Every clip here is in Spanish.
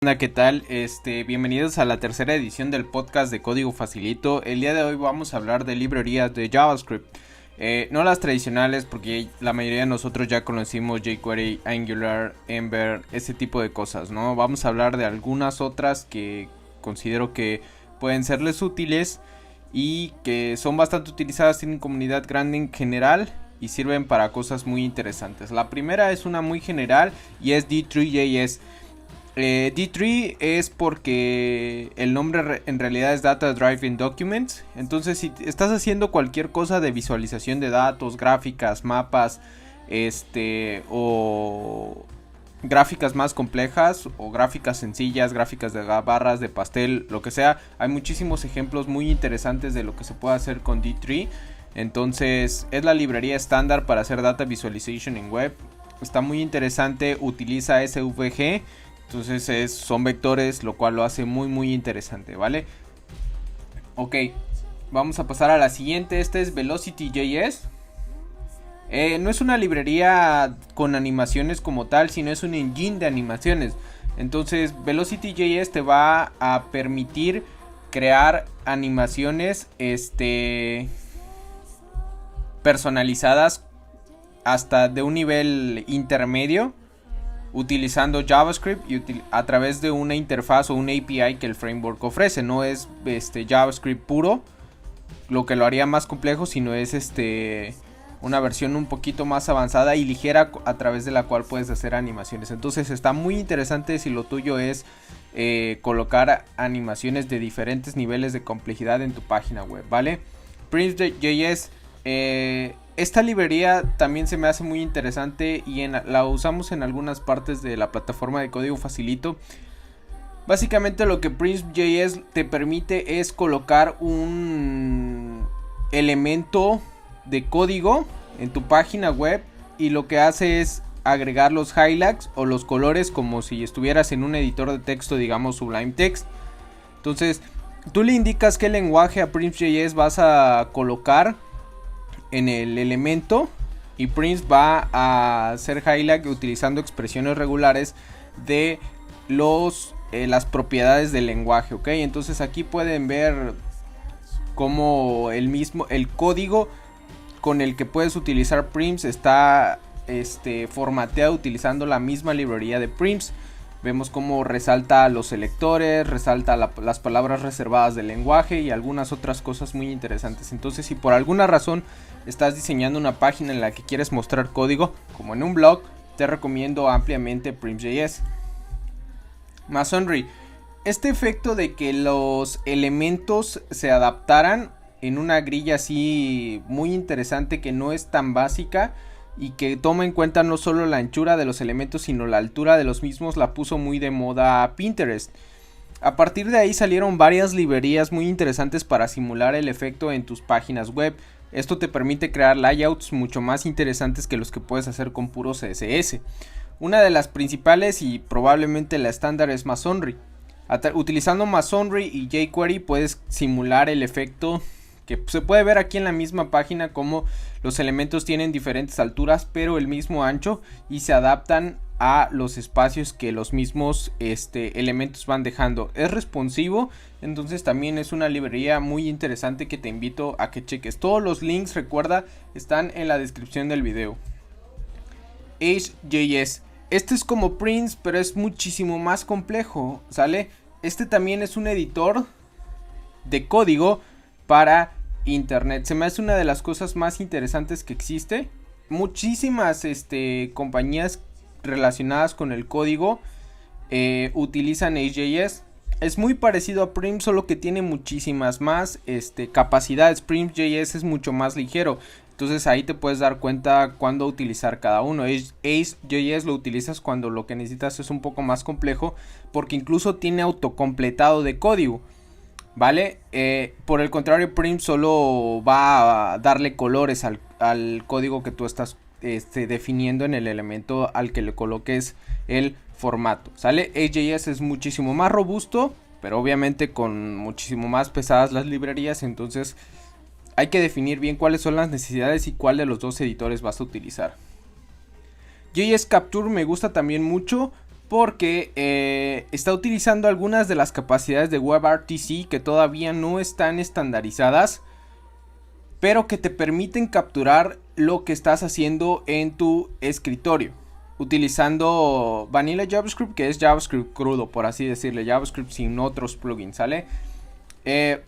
Hola, ¿qué tal? Bienvenidos a la tercera edición del podcast de Código Facilito. El día de hoy vamos a hablar de librerías de JavaScript. No las tradicionales, porque la mayoría de nosotros ya conocimos jQuery, Angular, Ember, ese tipo de cosas, ¿no? Vamos a hablar de algunas otras que considero que pueden serles útiles y que son bastante utilizadas, tienen comunidad grande en general y sirven para cosas muy interesantes. La primera es una muy general y es D3.js. D3 es porque el nombre en realidad es Data Driven Documents. Entonces, si estás haciendo cualquier cosa de visualización de datos, gráficas, mapas, o gráficas más complejas o gráficas sencillas, gráficas de barras, de pastel, lo que sea, hay muchísimos ejemplos muy interesantes de lo que se puede hacer con D3. Entonces, es la librería estándar para hacer data visualization en web. Está muy interesante, utiliza SVG. Entonces son vectores, lo cual lo hace muy interesante, ¿vale? Ok, vamos a pasar a la siguiente. Esta es Velocity.js. No es una librería con animaciones como tal, sino es un engine de animaciones. Entonces Velocity.js te va a permitir crear animaciones personalizadas hasta de un nivel intermedio, utilizando JavaScript y a través de una interfaz o una API que el framework ofrece. No es JavaScript puro, lo que lo haría más complejo, sino es una versión un poquito más avanzada y ligera a través de la cual puedes hacer animaciones. Entonces está muy interesante si lo tuyo es colocar animaciones de diferentes niveles de complejidad en tu página web, ¿vale? Prince.js, esta librería también se me hace muy interesante y la usamos en algunas partes de la plataforma de Código Facilito. Básicamente lo que Prince.js te permite es colocar un elemento de código en tu página web y lo que hace es agregar los highlights o los colores como si estuvieras en un editor de texto, digamos Sublime Text. Entonces tú le indicas qué lenguaje a Prince.js vas a colocar en el elemento y Prince va a hacer highlight utilizando expresiones regulares de las propiedades del lenguaje, ¿ok? Entonces aquí pueden ver cómo el código con el que puedes utilizar Prince está formateado utilizando la misma librería de Prince. Vemos cómo resalta los selectores, resalta las palabras reservadas del lenguaje y algunas otras cosas muy interesantes. Entonces, si por alguna razón estás diseñando una página en la que quieres mostrar código, como en un blog, te recomiendo ampliamente Prince.js. Masonry. Este efecto de que los elementos se adaptaran en una grilla así muy interesante que no es tan básica y que toma en cuenta no solo la anchura de los elementos sino la altura de los mismos, la puso muy de moda Pinterest. A partir de ahí salieron varias librerías muy interesantes para simular el efecto en tus páginas web. Esto te permite crear layouts mucho más interesantes que los que puedes hacer con puro CSS. Una de las principales y probablemente la estándar es Masonry. Utilizando Masonry y jQuery puedes simular el efecto que se puede ver aquí en la misma página, como los elementos tienen diferentes alturas pero el mismo ancho y se adaptan a los espacios que los mismos elementos van dejando. Es responsivo, entonces también es una librería muy interesante que te invito a que cheques. Todos los links, recuerda, están en la descripción del video. Ace.js, este es como Prince pero es muchísimo más complejo, ¿sale? Este también es un editor de código para internet. Se me hace una de las cosas más interesantes que existe. Muchísimas compañías relacionadas con el código utilizan Ace.js. Es muy parecido a Prince, solo que tiene muchísimas más capacidades. Prince.js es mucho más ligero. Entonces ahí te puedes dar cuenta cuándo utilizar cada uno. Ace.js lo utilizas cuando lo que necesitas es un poco más complejo, porque incluso tiene autocompletado de código, ¿vale? Por el contrario, Prince solo va a darle colores al código que tú estás definiendo en el elemento al que le coloques el formato, ¿sale? Ace.js es muchísimo más robusto, pero obviamente con muchísimo más pesadas las librerías. Entonces hay que definir bien cuáles son las necesidades y cuál de los dos editores vas a utilizar. JS Capture me gusta también mucho porque está utilizando algunas de las capacidades de WebRTC que todavía no están estandarizadas, pero que te permiten capturar lo que estás haciendo en tu escritorio, utilizando Vanilla JavaScript, que es JavaScript crudo, por así decirle, JavaScript sin otros plugins, ¿sale?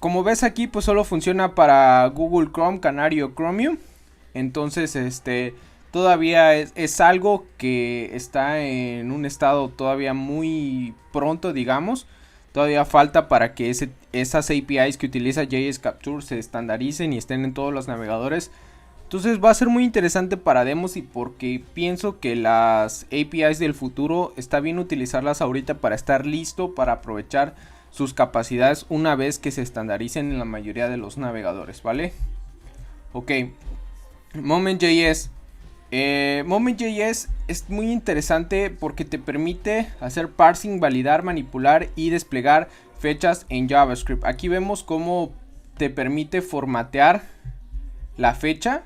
Como ves aquí, pues solo funciona para Google Chrome, Canary o Chromium. Entonces, todavía es algo que está en un estado todavía muy pronto, digamos. Todavía falta para que esas APIs que utiliza JS Capture se estandaricen y estén en todos los navegadores. Entonces va a ser muy interesante para demos, y porque pienso que las APIs del futuro está bien utilizarlas ahorita para estar listo para aprovechar sus capacidades una vez que se estandaricen en la mayoría de los navegadores, ¿vale? Ok, Moment.js. Moment.js es muy interesante porque te permite hacer parsing, validar, manipular y desplegar fechas en JavaScript. Aquí vemos cómo te permite formatear la fecha.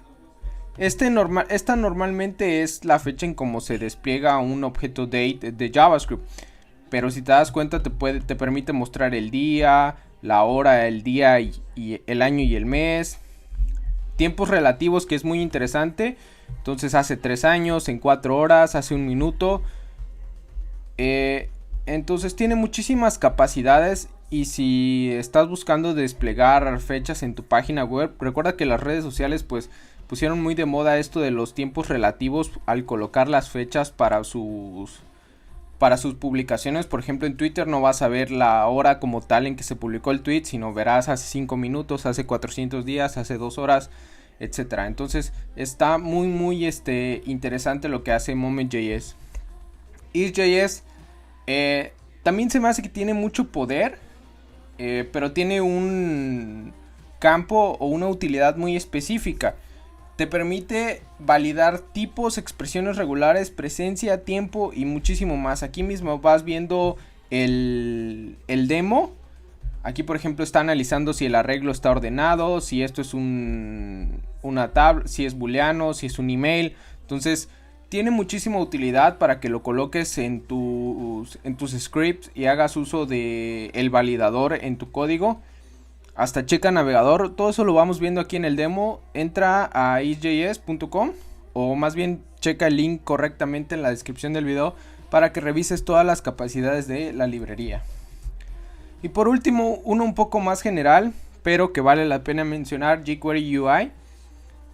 Esta normalmente es la fecha en cómo se despliega un objeto date de JavaScript. Pero si te das cuenta te permite mostrar el día, la hora, el día y el año y el mes. Tiempos relativos, que es muy interesante. Entonces hace 3 años, en 4 horas, hace 1 minuto. Entonces tiene muchísimas capacidades. Y si estás buscando desplegar fechas en tu página web, recuerda que las redes sociales pues pusieron muy de moda esto de los tiempos relativos al colocar las fechas para sus publicaciones. Por ejemplo, en Twitter no vas a ver la hora como tal en que se publicó el tweet, sino verás hace 5 minutos, hace 400 días, hace 2 horas, etcétera. Entonces está muy interesante lo que hace Moment.js. Ease.js también se me hace que tiene mucho poder, pero tiene un campo o una utilidad muy específica. Te permite validar tipos, expresiones regulares, presencia, tiempo y muchísimo más. Aquí mismo vas viendo el demo. Aquí, por ejemplo, está analizando si el arreglo está ordenado, si esto es una tabla, si es booleano, si es un email. Entonces, tiene muchísima utilidad para que lo coloques en tus scripts y hagas uso de el validador en tu código. Hasta checa navegador, todo eso lo vamos viendo aquí en el demo. Entra a easejs.com, o más bien checa el link correctamente en la descripción del video para que revises todas las capacidades de la librería. Y por último, uno un poco más general, pero que vale la pena mencionar, jQuery UI,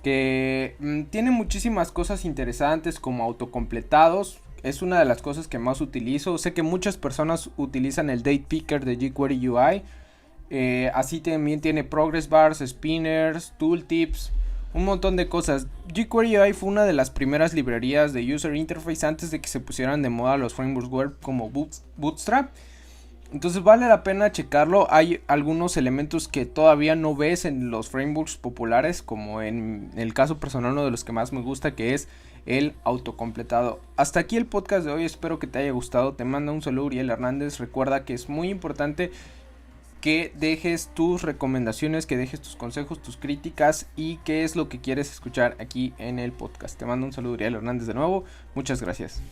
que tiene muchísimas cosas interesantes como autocompletados. Es una de las cosas que más utilizo. Sé que muchas personas utilizan el date picker de jQuery UI. Así también tiene progress bars, spinners, tooltips, un montón de cosas. jQuery UI fue una de las primeras librerías de user interface antes de que se pusieran de moda los frameworks web como Bootstrap. Entonces vale la pena checarlo. Hay algunos elementos que todavía no ves en los frameworks populares, como en el caso personal uno de los que más me gusta, que es el autocompletado. Hasta aquí el podcast de hoy, espero que te haya gustado. Te manda un saludo, Uriel Hernández. Recuerda que es muy importante que dejes tus recomendaciones, que dejes tus consejos, tus críticas y qué es lo que quieres escuchar aquí en el podcast. Te mando un saludo, Uriel Hernández, de nuevo. Muchas gracias.